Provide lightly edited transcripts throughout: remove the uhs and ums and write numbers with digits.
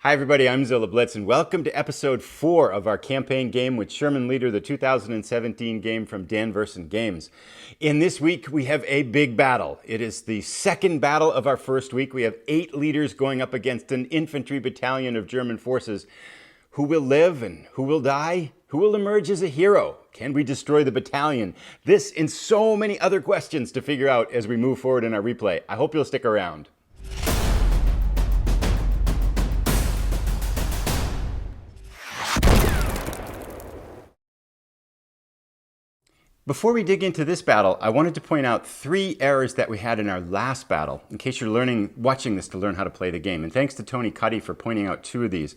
Hi everybody, I'm Zilla Blitz and welcome to episode 4 of our campaign game with Sherman Leader, the 2017 game from Verssen Games. In this week, we have a big battle. It is the second battle of our first week. We have 8 leaders going up against an infantry battalion of German forces. Who will live and who will die? Who will emerge as a hero? Can we destroy the battalion? This and so many other questions to figure out as we move forward in our replay. I hope you'll stick around. Before we dig into this battle, I wanted to point out 3 errors that we had in our last battle, in case you're watching this to learn how to play the game. And thanks to Tony Cuddy for pointing out 2 of these.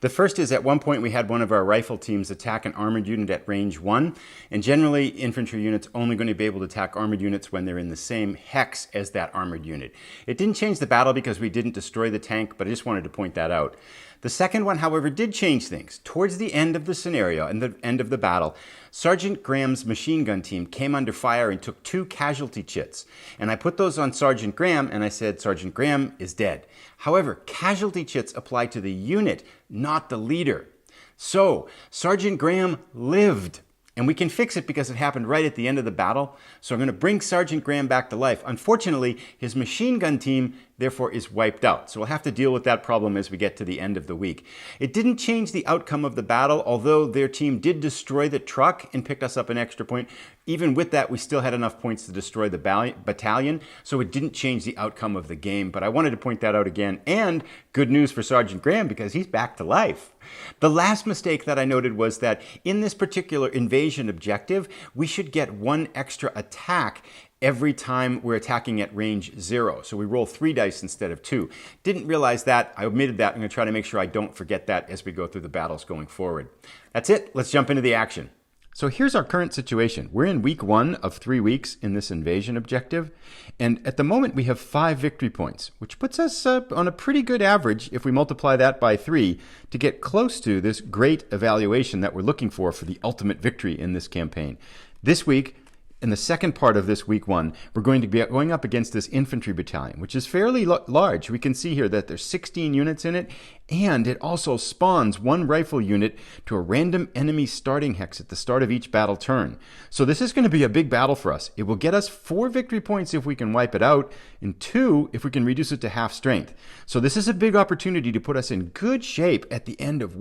The first is at one point we had one of our rifle teams attack an armored unit at range 1. And generally, infantry units only going to be able to attack armored units when they're in the same hex as that armored unit. It didn't change the battle because we didn't destroy the tank, but I just wanted to point that out. The second one, however, did change things. Towards the end of the scenario and the end of the battle, Sergeant Graham's machine gun team came under fire and took 2 casualty chits. And I put those on Sergeant Graham and I said, Sergeant Graham is dead. However, casualty chits apply to the unit, not the leader. So, Sergeant Graham lived. And we can fix it because it happened right at the end of the battle. So I'm going to bring Sergeant Graham back to life. Unfortunately, his machine gun team, therefore, is wiped out. So we'll have to deal with that problem as we get to the end of the week. It didn't change the outcome of the battle, although their team did destroy the truck and picked us up an extra point. Even with that, we still had enough points to destroy the battalion, so it didn't change the outcome of the game. But I wanted to point that out again. And good news for Sergeant Graham because he's back to life. The last mistake that I noted was that in this particular invasion objective, we should get 1 extra attack every time we're attacking at range 0. So we roll 3 dice instead of 2. Didn't realize that. I omitted that. I'm going to try to make sure I don't forget that as we go through the battles going forward. That's it. Let's jump into the action. So here's our current situation. We're in week 1 of 3 weeks in this invasion objective. And at the moment, we have 5 victory points, which puts us on a pretty good average if we multiply that by 3 to get close to this great evaluation that we're looking for the ultimate victory in this campaign. This week, in the second part of this week 1, we're going to be going up against this infantry battalion, which is fairly large. We can see here that there's 16 units in it, and it also spawns 1 rifle unit to a random enemy starting hex at the start of each battle turn. So this is going to be a big battle for us. It will get us 4 victory points if we can wipe it out, and 2 if we can reduce it to half strength. So this is a big opportunity to put us in good shape at the end of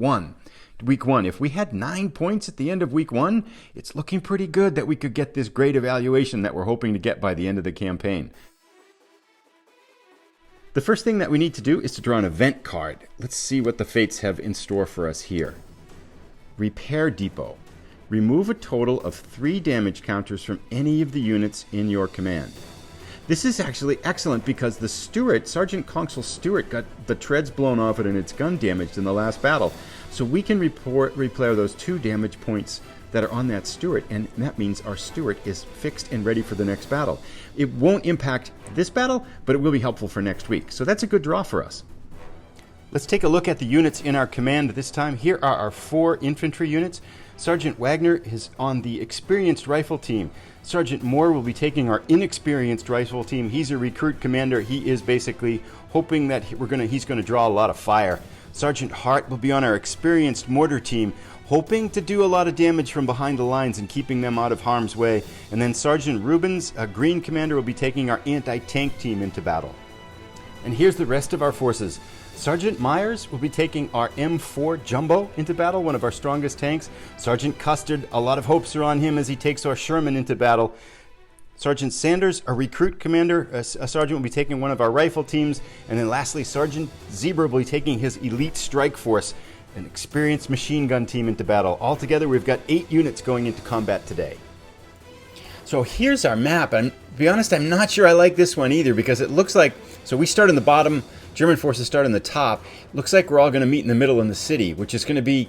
week 1. If we had 9 points at the end of week 1, it's looking pretty good that we could get this great evaluation that we're hoping to get by the end of the campaign. The first thing that we need to do is to draw an event card. Let's see what the fates have in store for us here. Repair Depot. Remove a total of 3 damage counters from any of the units in your command. This is actually excellent because the Stewart, Sergeant Consul Stewart, got the treads blown off it and its gun damaged in the last battle. So we can replay those 2 damage points that are on that Stewart, and that means our Stewart is fixed and ready for the next battle. It won't impact this battle, but it will be helpful for next week. So that's a good draw for us. Let's take a look at the units in our command this time. Here are our 4 infantry units. Sergeant Wagner is on the experienced rifle team. Sergeant Moore will be taking our inexperienced rifle team. He's a recruit commander. He is basically hoping that he's going to draw a lot of fire. Sergeant Hart will be on our experienced mortar team, hoping to do a lot of damage from behind the lines and keeping them out of harm's way. And then Sergeant Rubens, a green commander, will be taking our anti-tank team into battle. And here's the rest of our forces. Sergeant Myers will be taking our M4 Jumbo into battle, one of our strongest tanks. Sergeant Custard, a lot of hopes are on him as he takes our Sherman into battle. Sergeant Sanders, a recruit commander, a sergeant, will be taking one of our rifle teams. And then lastly, Sergeant Zebra will be taking his elite strike force, an experienced machine gun team, into battle. Altogether, we've got 8 units going into combat today. So here's our map. And to be honest, I'm not sure I like this one either because it looks like, so we start in the bottom, German forces start on the top. Looks like we're all going to meet in the middle in the city, which is going to be,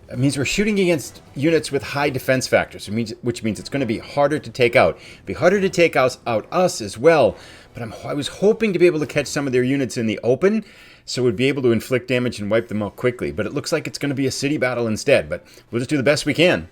it means we're shooting against units with high defense factors, which means it's going to be harder to take out. It'll be harder to take out us as well, but I was hoping to be able to catch some of their units in the open, so we'd be able to inflict damage and wipe them out quickly. But it looks like it's going to be a city battle instead, but we'll just do the best we can.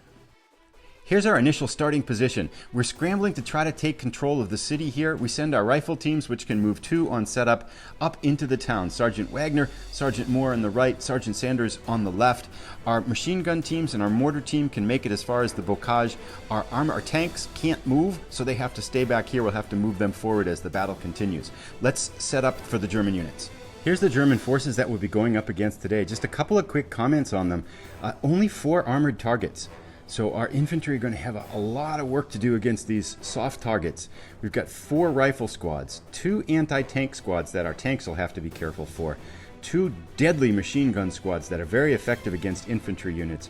Here's our initial starting position. We're scrambling to try to take control of the city here. We send our rifle teams, which can move 2 on setup, up into the town. Sergeant Wagner, Sergeant Moore on the right, Sergeant Sanders on the left. Our machine gun teams and our mortar team can make it as far as the bocage. Our tanks can't move, so they have to stay back here. We'll have to move them forward as the battle continues. Let's set up for the German units. Here's the German forces that we'll be going up against today. Just a couple of quick comments on them. Only 4 armored targets. So our infantry are going to have a lot of work to do against these soft targets. We've got 4 rifle squads, 2 anti-tank squads that our tanks will have to be careful for, 2 deadly machine gun squads that are very effective against infantry units,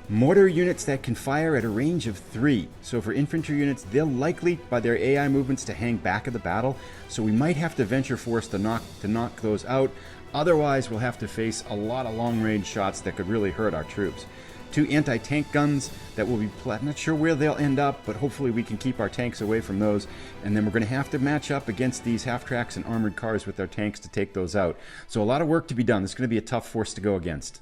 mortar units that can fire at a range of 3. So for infantry units, they'll likely, by their AI movements, to hang back of the battle. So we might have to venture force to knock those out. Otherwise, we'll have to face a lot of long-range shots that could really hurt our troops. 2 anti-tank guns that will be, I'm not sure where they'll end up, but hopefully we can keep our tanks away from those. And then we're going to have to match up against these half-tracks and armored cars with our tanks to take those out. So a lot of work to be done. This is going to be a tough force to go against.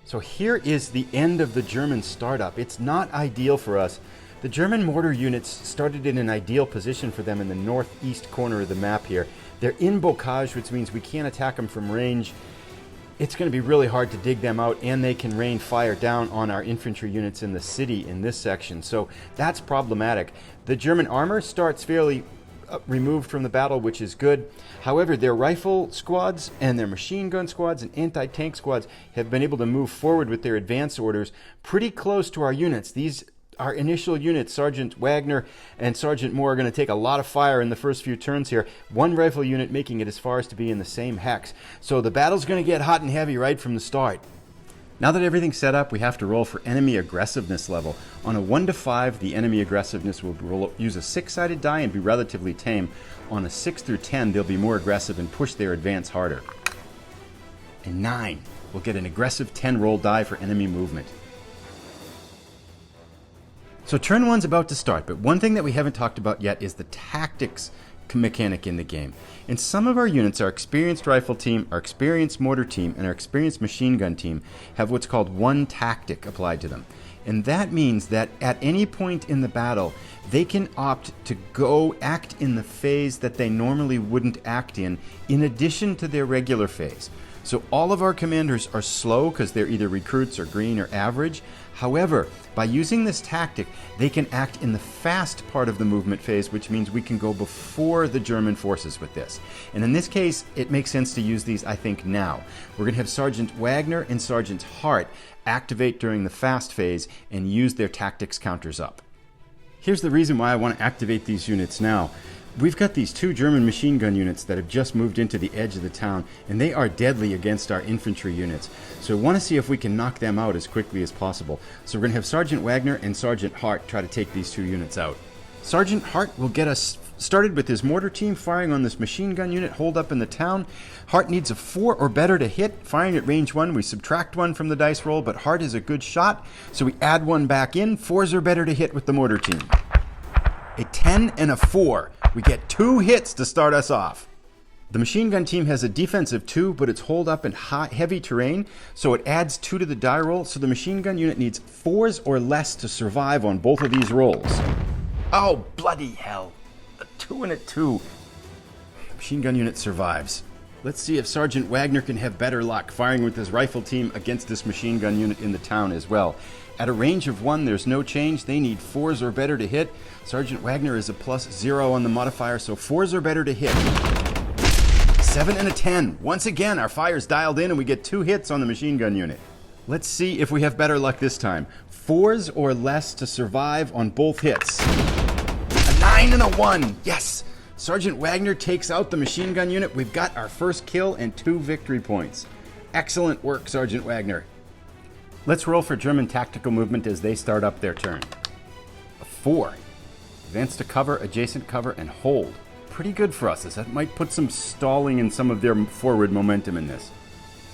So here is the end of the German startup. It's not ideal for us. The German mortar units started in an ideal position for them in the northeast corner of the map here. They're in bocage, which means we can't attack them from range. It's going to be really hard to dig them out, and they can rain fire down on our infantry units in the city in this section. So that's problematic. The German armor starts fairly removed from the battle, which is good. However, their rifle squads and their machine gun squads and anti-tank squads have been able to move forward with their advance orders pretty close to our units. These our initial units, Sergeant Wagner and Sergeant Moore, are going to take a lot of fire in the first few turns here. 1 rifle unit making it as far as to be in the same hex. So the battle's going to get hot and heavy right from the start. Now that everything's set up, we have to roll for enemy aggressiveness level. On a 1 to 5, the enemy aggressiveness will use a 6-sided die and be relatively tame. On a 6 through 10, they'll be more aggressive and push their advance harder. And 9, we'll get an aggressive 10 roll die for enemy movement. So turn 1's about to start, but one thing that we haven't talked about yet is the tactics mechanic in the game. And some of our units, our experienced rifle team, our experienced mortar team, and our experienced machine gun team have what's called 1 tactic applied to them. And that means that at any point in the battle, they can opt to go act in the phase that they normally wouldn't act in addition to their regular phase. So all of our commanders are slow because they're either recruits or green or average. However, by using this tactic, they can act in the fast part of the movement phase, which means we can go before the German forces with this. And in this case, it makes sense to use these, I think, now. We're going to have Sergeant Wagner and Sergeant Hart activate during the fast phase and use their tactics counters up. Here's the reason why I want to activate these units now. We've got these 2 German machine gun units that have just moved into the edge of the town, and they are deadly against our infantry units. So I want to see if we can knock them out as quickly as possible. So we're going to have Sergeant Wagner and Sergeant Hart try to take these 2 units out. Sergeant Hart will get us started with his mortar team firing on this machine gun unit holed up in the town. Hart needs a 4 or better to hit. Firing at range 1, we subtract 1 from the dice roll, but Hart is a good shot, so we add 1 back in. 4s or better to hit with the mortar team. A 10 and a 4. We get 2 hits to start us off. The machine gun team has a defensive 2, but it's holed up in heavy terrain, so it adds 2 to the die roll, so the machine gun unit needs 4s or less to survive on both of these rolls. Oh, bloody hell. A 2 and a 2. The machine gun unit survives. Let's see if Sergeant Wagner can have better luck firing with his rifle team against this machine gun unit in the town as well. At a range of 1, there's no change. They need 4s or better to hit. Sergeant Wagner is a +0 on the modifier, so 4s or better to hit. 7 and a 10. Once again, our fire's dialed in and we get 2 hits on the machine gun unit. Let's see if we have better luck this time. 4s or less to survive on both hits. A 9 and a 1. Yes! Sergeant Wagner takes out the machine gun unit. We've got our first kill and 2 victory points. Excellent work, Sergeant Wagner. Let's roll for German tactical movement as they start up their turn. A 4. Advance to cover, adjacent cover, and hold. Pretty good for us, as that might put some stalling in some of their forward momentum in this.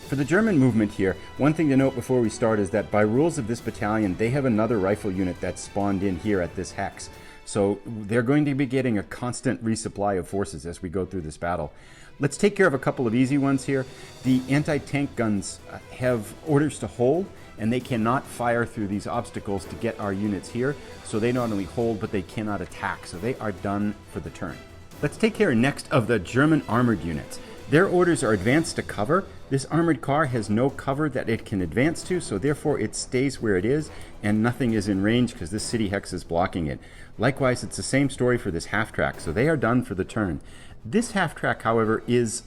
For the German movement here, one thing to note before we start is that by rules of this battalion, they have another rifle unit that's spawned in here at this hex. So they're going to be getting a constant resupply of forces as we go through this battle. Let's take care of a couple of easy ones here. The anti-tank guns have orders to hold, and they cannot fire through these obstacles to get our units here. So they not only hold, but they cannot attack. So they are done for the turn. Let's take care next of the German armored units. Their orders are advance to cover. This armored car has no cover that it can advance to, so therefore it stays where it is, and nothing is in range because this city hex is blocking it. Likewise, it's the same story for this half-track, so they are done for the turn. This half-track, however, is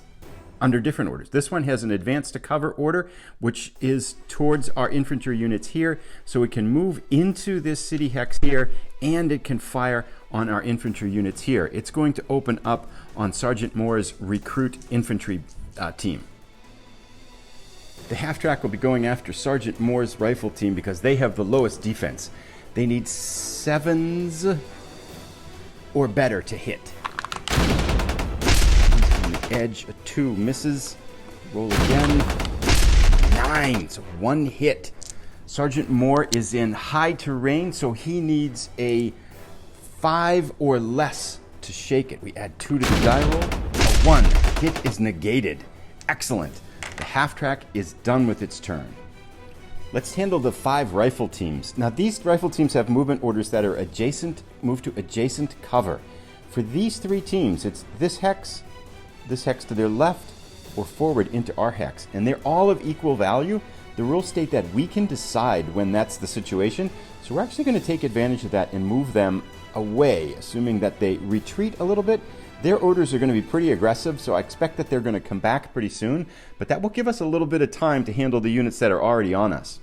under different orders. This one has an advance to cover order, which is towards our infantry units here, so it can move into this city hex here, and it can fire on our infantry units here. It's going to open up on Sergeant Moore's recruit infantry team. The half-track will be going after Sergeant Moore's rifle team because they have the lowest defense. They need 7s or better to hit. On the edge, a 2 misses. Roll again. 9, so 1 hit. Sergeant Moore is in high terrain, so he needs a 5 or less to shake it. We add 2 to the die roll. A 1. The hit is negated. Excellent. The half-track is done with its turn. Let's handle the 5 rifle teams. Now these rifle teams have movement orders that are adjacent, move to adjacent cover. For these 3 teams, it's this hex to their left, or forward into our hex. And they're all of equal value. The rules state that we can decide when that's the situation. So we're actually going to take advantage of that and move them away, assuming that they retreat a little bit. Their orders are going to be pretty aggressive, so I expect that they're going to come back pretty soon, but that will give us a little bit of time to handle the units that are already on us.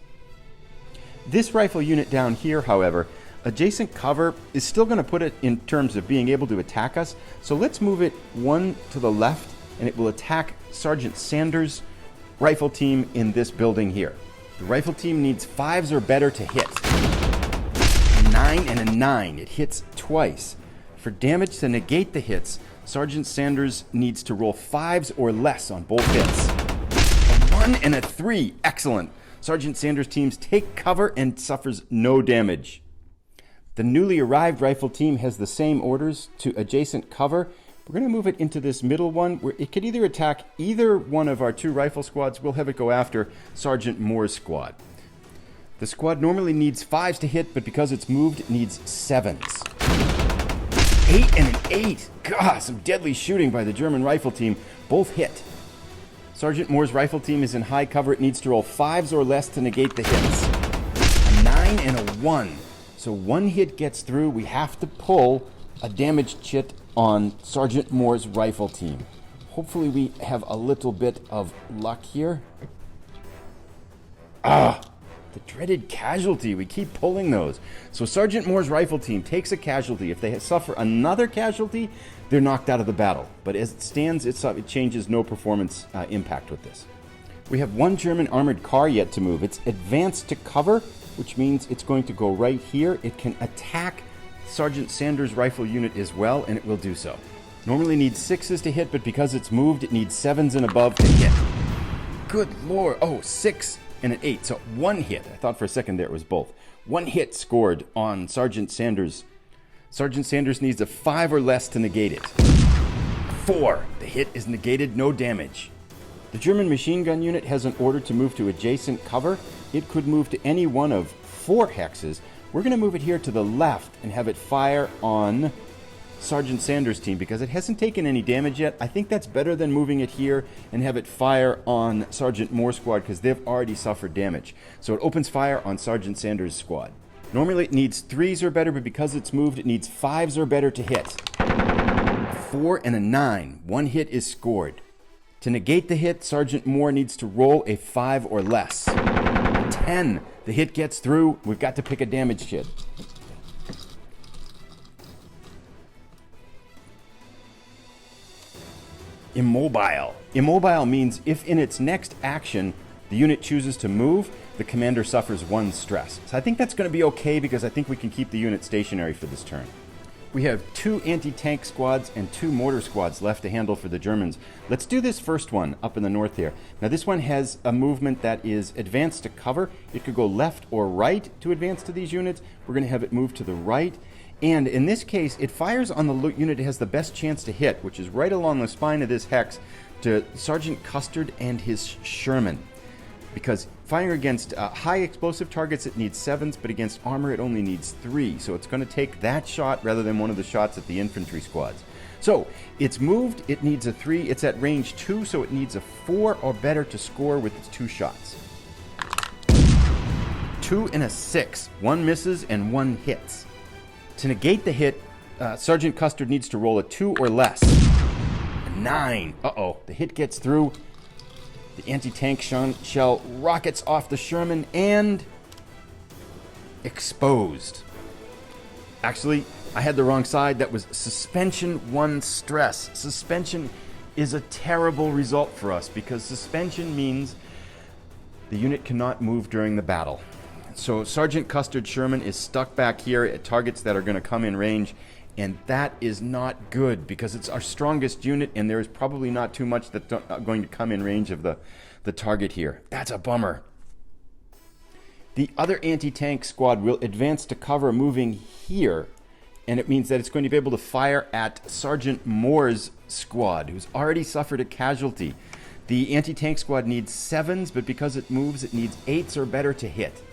This rifle unit down here, however, adjacent cover is still going to put it in terms of being able to attack us, so let's move it 1 to the left, and it will attack Sergeant Sanders' rifle team in this building here. The rifle team needs 5s or better to hit. 9 and a 9. It hits twice. For damage to negate the hits, Sergeant Sanders needs to roll 5s or less on both hits. A 1 and a 3. Excellent. Sergeant Sanders' teams take cover and suffers no damage. The newly arrived rifle team has the same orders to adjacent cover. We're going to move it into this middle one where it could either attack either one of our 2 rifle squads. We'll have it go after Sergeant Moore's squad. The squad normally needs 5s to hit, but because it's moved, it needs 7s. 8 and an 8. God, some deadly shooting by the German rifle team. Both hit. Sergeant Moore's rifle team is in high cover. It needs to roll 5s or less to negate the hits. A 9 and a 1. So 1 hit gets through. We have to pull a damaged chit on Sergeant Moore's rifle team. Hopefully we have a little bit of luck here. The dreaded casualty. We keep pulling those. So Sergeant Moore's rifle team takes a casualty. If they suffer another casualty, they're knocked out of the battle. But as it stands, it changes no performance impact with this. We have 1 German armored car yet to move. It's advanced to cover, which means it's going to go right here. It can attack Sergeant Sanders' rifle unit as well, and it will do so. Normally needs 6s to hit, but because it's moved, it needs 7s and above to hit. Good lord. Oh, 6 and an 8. So 1 hit. I thought for a second there it was both. 1 hit scored on Sergeant Sanders. Sergeant Sanders needs a 5 or less to negate it. 4. The hit is negated, no damage. The German machine gun unit has an order to move to adjacent cover. It could move to any one of 4 hexes. We're going to move it here to the left and have it fire on Sergeant Sanders' team because it hasn't taken any damage yet. I think that's better than moving it here and have it fire on Sergeant Moore's squad because they've already suffered damage. So it opens fire on Sergeant Sanders' squad. Normally it needs 3s or better, but because it's moved, it needs 5s or better to hit. A 4 and a 9. 1 hit is scored. To negate the hit, Sergeant Moore needs to roll a 5 or less. 10. The hit gets through. We've got to pick a damage kit. Immobile. Immobile means if in its next action the unit chooses to move, the commander suffers 1 stress. So I think that's going to be okay because I think we can keep the unit stationary for this turn. We have 2 anti-tank squads and 2 mortar squads left to handle for the Germans. Let's do this first one up in the north here. Now this one has a movement that is advanced to cover. It could go left or right to advance to these units. We're going to have it move to the right. And in this case, it fires on the unit that has the best chance to hit, which is right along the spine of this hex, to Sergeant Custard and his Sherman. Because firing against high explosive targets, it needs 7s, but against armor, it only needs 3. So it's going to take that shot rather than one of the shots at the infantry squads. So it's moved, it needs a 3, it's at range 2, so it needs a 4 or better to score with its 2 shots. 2 and a 6. 1 misses and 1 hits. To negate the hit, Sergeant Custard needs to roll a 2 or less. A 9. Uh-oh, the hit gets through. The anti-tank shell rockets off the Sherman and exposed. Actually, I had the wrong side. That was suspension 1 stress. Suspension is a terrible result for us because suspension means the unit cannot move during the battle. So Sergeant Custard Sherman is stuck back here at targets that are going to come in range, and that is not good because it's our strongest unit and there is probably not too much that's going to come in range of the target here. That's a bummer. The other anti-tank squad will advance to cover moving here, and it means that it's going to be able to fire at Sergeant Moore's squad, who's already suffered a casualty. The anti-tank squad needs 7s, but because it moves, it needs 8s or better to hit.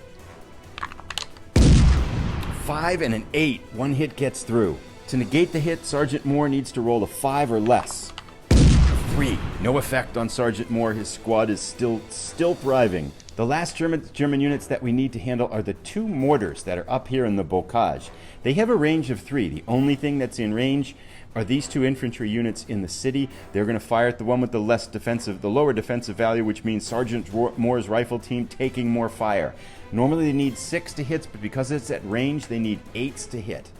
5 and an 8. 1 hit gets through. To negate the hit, Sergeant Moore needs to roll a 5 or less. 3. No effect on Sergeant Moore. His squad is still thriving. The last German units that we need to handle are the 2 mortars that are up here in the bocage. They have a range of 3. The only thing that's in range are these 2 infantry units in the city. They're going to fire at the one with the lower defensive value, which means Sergeant Moore's rifle team taking more fire. Normally they need 6 to hit, but because it's at range, they need 8s to hit.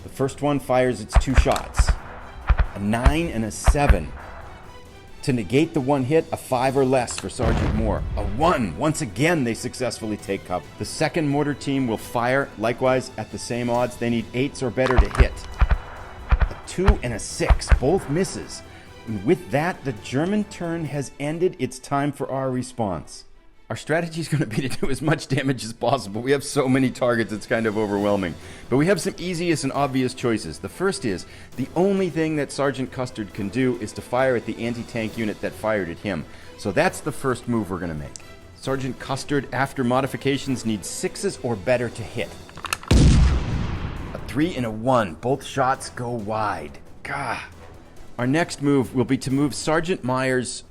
The first one fires its 2 shots. A 9 and a 7. To negate the 1 hit, a 5 or less for Sergeant Moore. A 1. Once again, they successfully take cover. The second mortar team will fire, likewise, at the same odds. They need 8s or better to hit. A 2 and a 6. Both misses. And with that, the German turn has ended. It's time for our response. Our strategy is going to be to do as much damage as possible. We have so many targets, it's kind of overwhelming. But we have some easiest and obvious choices. The first is, the only thing that Sergeant Custard can do is to fire at the anti-tank unit that fired at him. So that's the first move we're going to make. Sergeant Custard, after modifications, needs 6s or better to hit. A 3 and a 1. Both shots go wide. Gah. Our next move will be to move Sergeant Myers'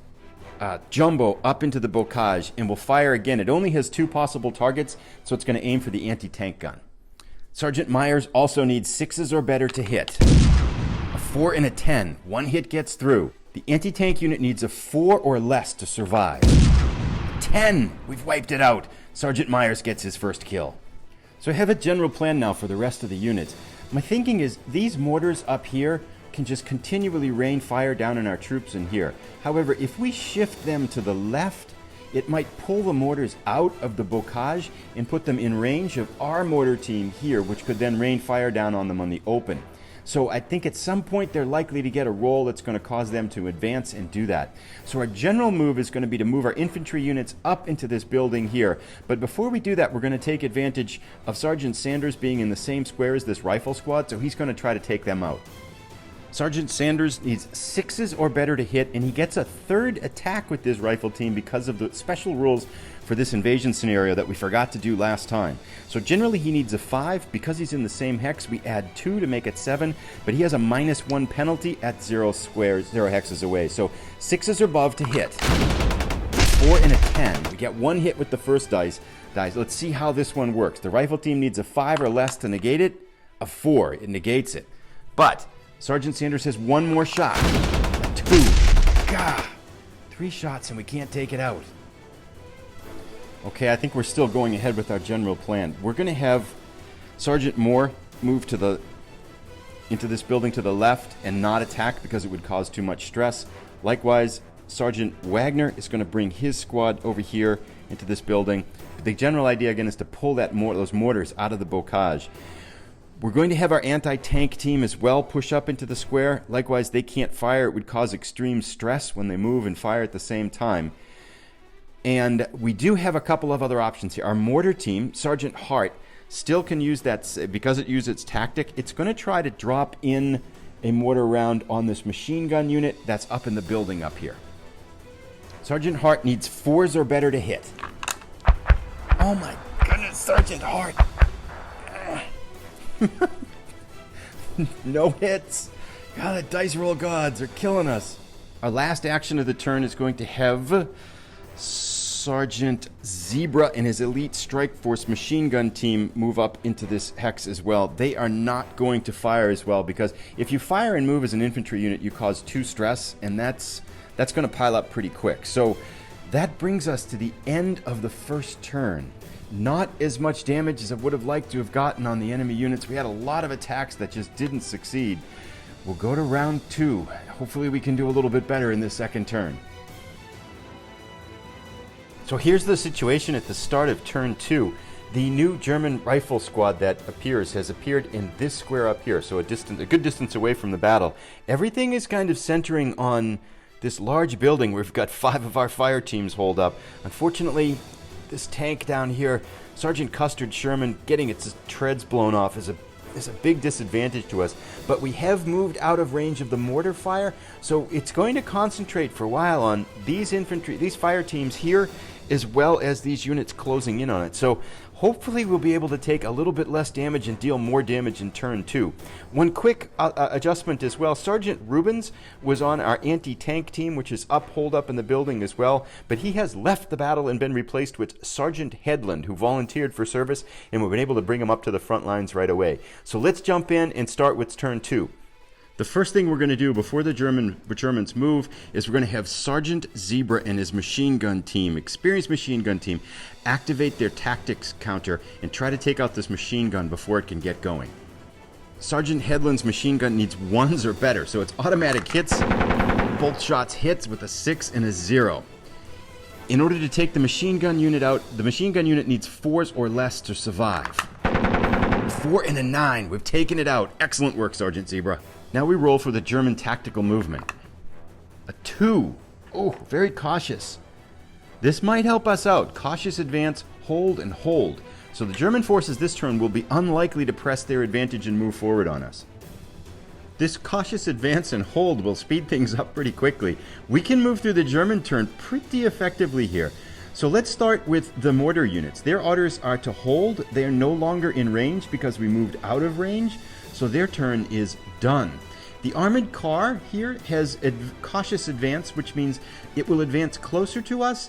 Jumbo up into the bocage, and will fire again. It only has 2 possible targets, so it's going to aim for the anti-tank gun. Sergeant Myers also needs 6s or better to hit. A 4 and a 10. 1 hit gets through. The anti-tank unit needs a 4 or less to survive. 10. We've wiped it out. Sergeant Myers gets his first kill. So I have a general plan now for the rest of the units. My thinking is these mortars up here can just continually rain fire down on our troops in here. However, if we shift them to the left, it might pull the mortars out of the bocage and put them in range of our mortar team here, which could then rain fire down on them on the open. So I think at some point they're likely to get a roll that's going to cause them to advance and do that. So our general move is going to be to move our infantry units up into this building here. But before we do that, we're going to take advantage of Sergeant Sanders being in the same square as this rifle squad, so he's going to try to take them out. Sergeant Sanders needs 6s or better to hit, and he gets a 3rd attack with this rifle team because of the special rules for this invasion scenario that we forgot to do last time. So generally he needs a 5. Because he's in the same hex, we add 2 to make it 7, but he has a -1 penalty at 0 hexes away. So 6s or above to hit. 4 and a 10. We get 1 hit with the first dice. Let's see how this one works. The rifle team needs a 5 or less to negate it. A 4. It negates it. But Sergeant Sanders has 1 more shot. A 2. Gah! 3 shots and we can't take it out. Okay, I think we're still going ahead with our general plan. We're going to have Sergeant Moore move into this building to the left and not attack because it would cause too much stress. Likewise, Sergeant Wagner is going to bring his squad over here into this building. The general idea again is to pull those mortars out of the bocage. We're going to have our anti-tank team as well push up into the square. Likewise, they can't fire. It would cause extreme stress when they move and fire at the same time. And we do have a couple of other options here. Our mortar team, Sergeant Hart, still can use that, because it uses its tactic, it's going to try to drop in a mortar round on this machine gun unit that's up in the building up here. Sergeant Hart needs 4s or better to hit. Oh my goodness, Sergeant Hart. No hits. God, the dice roll gods are killing us. Our last action of the turn is going to have Sergeant Zebra and his elite strike force machine gun team move up into this hex as well. They are not going to fire as well, because if you fire and move as an infantry unit, you cause 2 stress, and that's going to pile up pretty quick. So that brings us to the end of the first turn. Not as much damage as I would have liked to have gotten on the enemy units. We had a lot of attacks that just didn't succeed. We'll go to round 2. Hopefully we can do a little bit better in this second turn. So here's the situation at the start of turn 2. The new German rifle squad that has appeared in this square up here, so a good distance away from the battle. Everything is kind of centering on this large building where we've got 5 of our fire teams holed up. Unfortunately, this tank down here, Sergeant Custard Sherman, getting its treads blown off is a big disadvantage to us. But we have moved out of range of the mortar fire, so it's going to concentrate for a while on these fire teams here, as well as these units closing in on it. So hopefully we'll be able to take a little bit less damage and deal more damage in turn 2. One quick adjustment as well. Sergeant Rubens was on our anti-tank team, which is holed up in the building as well, but he has left the battle and been replaced with Sergeant Headland, who volunteered for service, and we've been able to bring him up to the front lines right away. So let's jump in and start with turn 2. The first thing we're going to do before the Germans move is we're going to have Sergeant Zebra and his machine gun team, experienced machine gun team, activate their tactics counter and try to take out this machine gun before it can get going. Sergeant Headland's machine gun needs 1s or better, so it's automatic hits. Both shots hits with a 6 and a 0. In order to take the machine gun unit out, the machine gun unit needs 4s or less to survive. 4 and a 9. We've taken it out. Excellent work, Sergeant Zebra. Now we roll for the German tactical movement. A 2. Oh, very cautious. This might help us out. Cautious advance, hold, and hold. So the German forces this turn will be unlikely to press their advantage and move forward on us. This cautious advance and hold will speed things up pretty quickly. We can move through the German turn pretty effectively here. So let's start with the mortar units. Their orders are to hold. They are no longer in range because we moved out of range. So their turn is done. The armored car here has a cautious advance, which means it will advance closer to us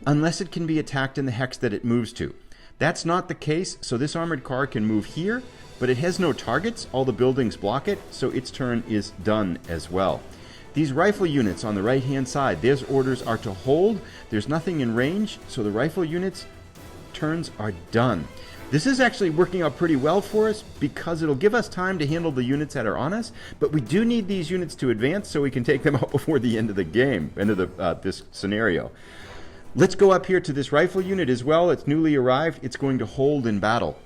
unless it can be attacked in the hex that it moves to. That's not the case, so this armored car can move here, but it has no targets. All the buildings block it, so its turn is done as well. These rifle units on the right-hand side, their orders are to hold. There's nothing in range, so the rifle units' turns are done. This is actually working out pretty well for us because it'll give us time to handle the units that are on us, but we do need these units to advance so we can take them out before the end of the game, this scenario. Let's go up here to this rifle unit as well. It's newly arrived. It's going to hold in battle.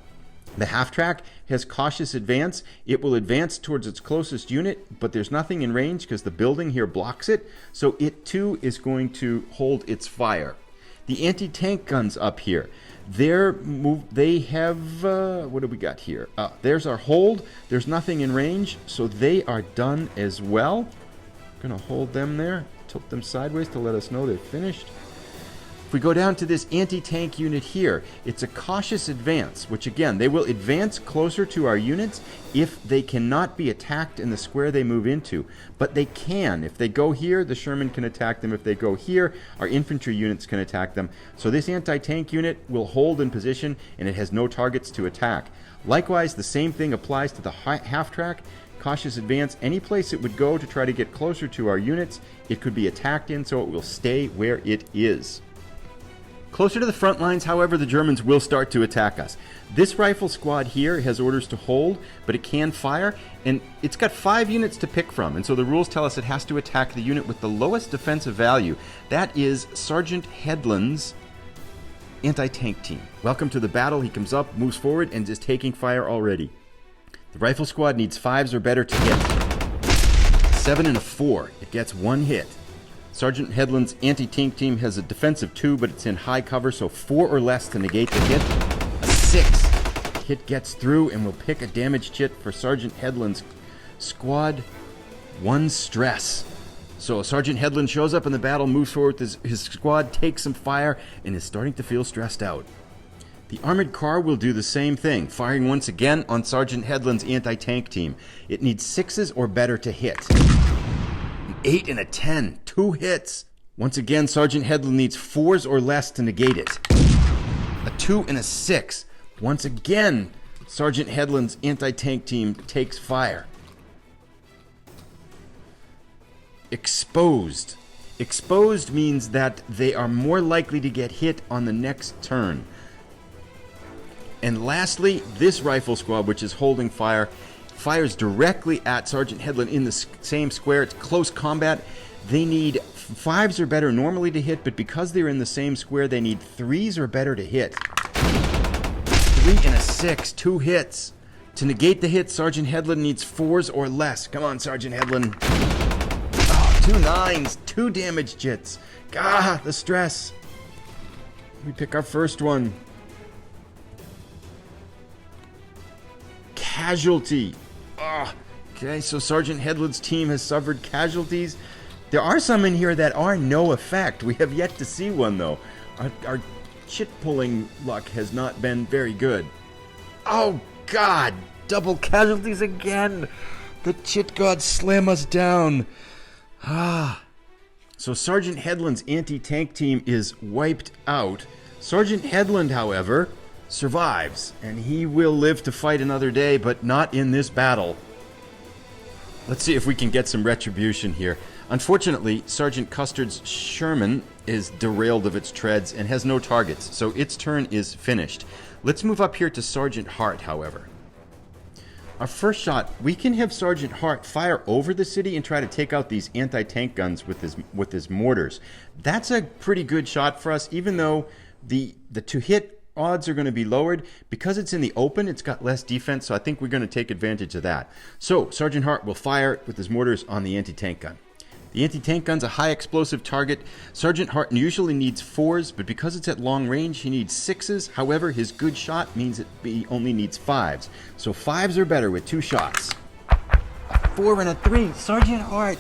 The half-track has cautious advance. It will advance towards its closest unit, but there's nothing in range because the building here blocks it, so it too is going to hold its fire. The anti-tank guns up here, they have, what do we got here? There's our hold. There's nothing in range, so they are done as well. Gonna hold them there, tilt them sideways to let us know they're finished. If we go down to this anti-tank unit here, it's a cautious advance, which again, they will advance closer to our units if they cannot be attacked in the square they move into. But they can. If they go here, the Sherman can attack them. If they go here, our infantry units can attack them. So this anti-tank unit will hold in position, and it has no targets to attack. Likewise, the same thing applies to the half-track. Cautious advance, any place it would go to try to get closer to our units, it could be attacked in, so it will stay where it is. Closer to the front lines, however, the Germans will start to attack us. This rifle squad here has orders to hold, but it can fire, and it's got 5 units to pick from, and so the rules tell us it has to attack the unit with the lowest defensive value. That is Sergeant Headland's anti-tank team. Welcome to the battle. He comes up, moves forward, and is taking fire already. The rifle squad needs 5s or better to hit. 7 and a 4. It gets 1 hit. Sergeant Headland's anti-tank team has a defensive 2, but it's in high cover, so 4 or less to negate the hit. A 6 hit gets through, and we'll pick a damage chit for Sergeant Headland's squad. 1 stress. So Sergeant Headland shows up in the battle, moves forward with his squad, takes some fire, and is starting to feel stressed out. The armored car will do the same thing, firing once again on Sergeant Headland's anti-tank team. It needs 6s or better to hit. An 8 and a 10, 2 hits. Once again, Sergeant Headland needs 4s or less to negate it. A 2 and a 6. Once again, Sergeant Headland's anti-tank team takes fire. Exposed. Exposed means that they are more likely to get hit on the next turn. And lastly, this rifle squad, which is holding fire, fires directly at Sergeant Headland in the same square. It's close combat. They need 5s or better normally to hit, but because they're in the same square, they need 3s or better to hit. 3 and a 6, 2 hits. To negate the hit, Sergeant Headland needs 4s or less. Come on, Sergeant Headland. 2 9s, 2 damage chits. Gah, the stress. We pick our first one. Casualty. Okay, so Sergeant Headland's team has suffered casualties. There are some in here that are no effect. We have yet to see one, though. Our chit pulling luck has not been very good. Oh, God. Double casualties again. The chit gods slam us down. So Sergeant Headland's anti-tank team is wiped out. Sergeant Headland, however, survives, and he will live to fight another day, but not in this battle. Let's see if we can get some retribution here. Unfortunately, Sergeant Custard's Sherman is derailed of its treads and has no targets, so its turn is finished. Let's move up here to Sergeant Hart, however. Our first shot, we can have Sergeant Hart fire over the city and try to take out these anti-tank guns with his mortars. That's a pretty good shot for us, even though the to-hit odds are going to be lowered. Because it's in the open, it's got less defense, so I think we're going to take advantage of that. So Sergeant Hart will fire with his mortars on the anti-tank gun. The anti-tank gun's a high explosive target. Sergeant Hart usually needs 4s, but because it's at long range, he needs 6s. However, his good shot means he only needs 5s. So 5s or better with 2 shots. A 4 and a 3. Sergeant Hart.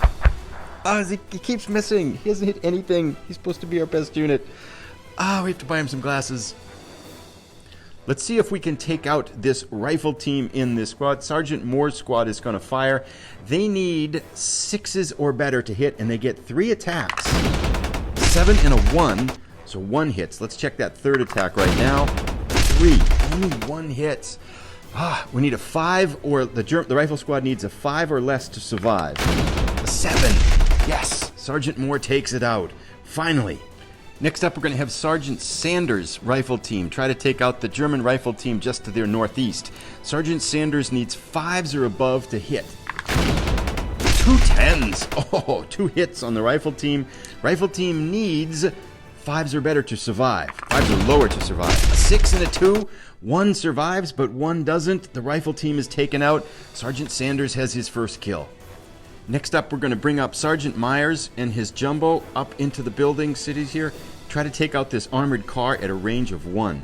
He keeps missing. He hasn't hit anything. He's supposed to be our best unit. We have to buy him some glasses. Let's see if we can take out this rifle team in this squad. Sergeant Moore's squad is going to fire. They need 6s or better to hit, and they get 3 attacks. 7 and a 1, so 1 hits. Let's check that third attack right now. 3, only 1 hits. We need a 5, or the rifle squad needs a 5 or less to survive. A 7, yes, Sergeant Moore takes it out. Finally. Next up, we're going to have Sergeant Sanders' rifle team try to take out the German rifle team just to their northeast. Sergeant Sanders needs 5s or above to hit. 2 10s. 2 hits on the rifle team. Rifle team needs 5s or better to survive. 5s or lower to survive. A 6 and a 2. 1 survives, but 1 doesn't. The rifle team is taken out. Sergeant Sanders has his first kill. Next up, we're going to bring up Sergeant Myers and his jumbo up into the building cities here. Try to take out this armored car at a range of 1.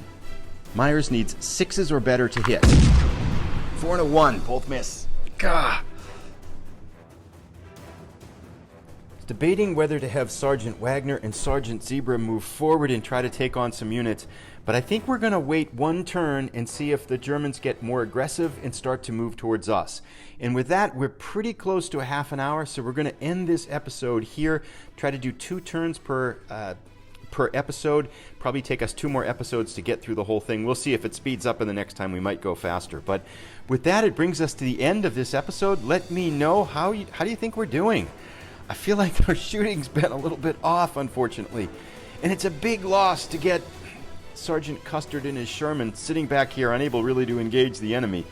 Myers needs 6s or better to hit. 4 and a 1, both miss. Gah! Debating whether to have Sergeant Wagner and Sergeant Zebra move forward and try to take on some units, but I think we're going to wait 1 turn and see if the Germans get more aggressive and start to move towards us. And with that, we're pretty close to a half an hour, so we're going to end this episode here. Try to do 2 turns per episode. Probably take us 2 more episodes to get through the whole thing. We'll see if it speeds up in the next time. We might go faster. But with that, it brings us to the end of this episode. Let me know how do you think we're doing? I feel like our shooting's been a little bit off, unfortunately. And it's a big loss to get Sergeant Custard and his Sherman sitting back here unable really to engage the enemy.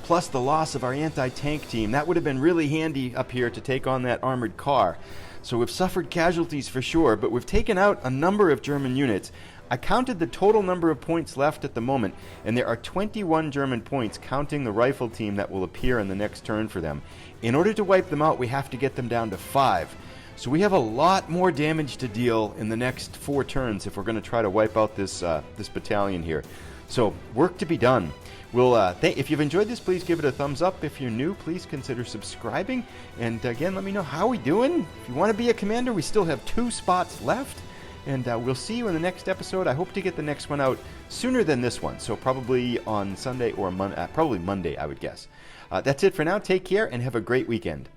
Plus the loss of our anti-tank team. That would have been really handy up here to take on that armored car. So we've suffered casualties for sure, but we've taken out a number of German units. I counted the total number of points left at the moment, and there are 21 German points, counting the rifle team that will appear in the next turn for them. In order to wipe them out, we have to get them down to 5. So we have a lot more damage to deal in the next 4 turns if we're going to try to wipe out this battalion here. So work to be done. If you've enjoyed this, please give it a thumbs up. If you're new, please consider subscribing. And again, let me know how we doing. If you want to be a commander, we still have 2 spots left. And we'll see you in the next episode. I hope to get the next one out sooner than this one. So probably on Sunday or probably Monday, I would guess. That's it for now. Take care and have a great weekend.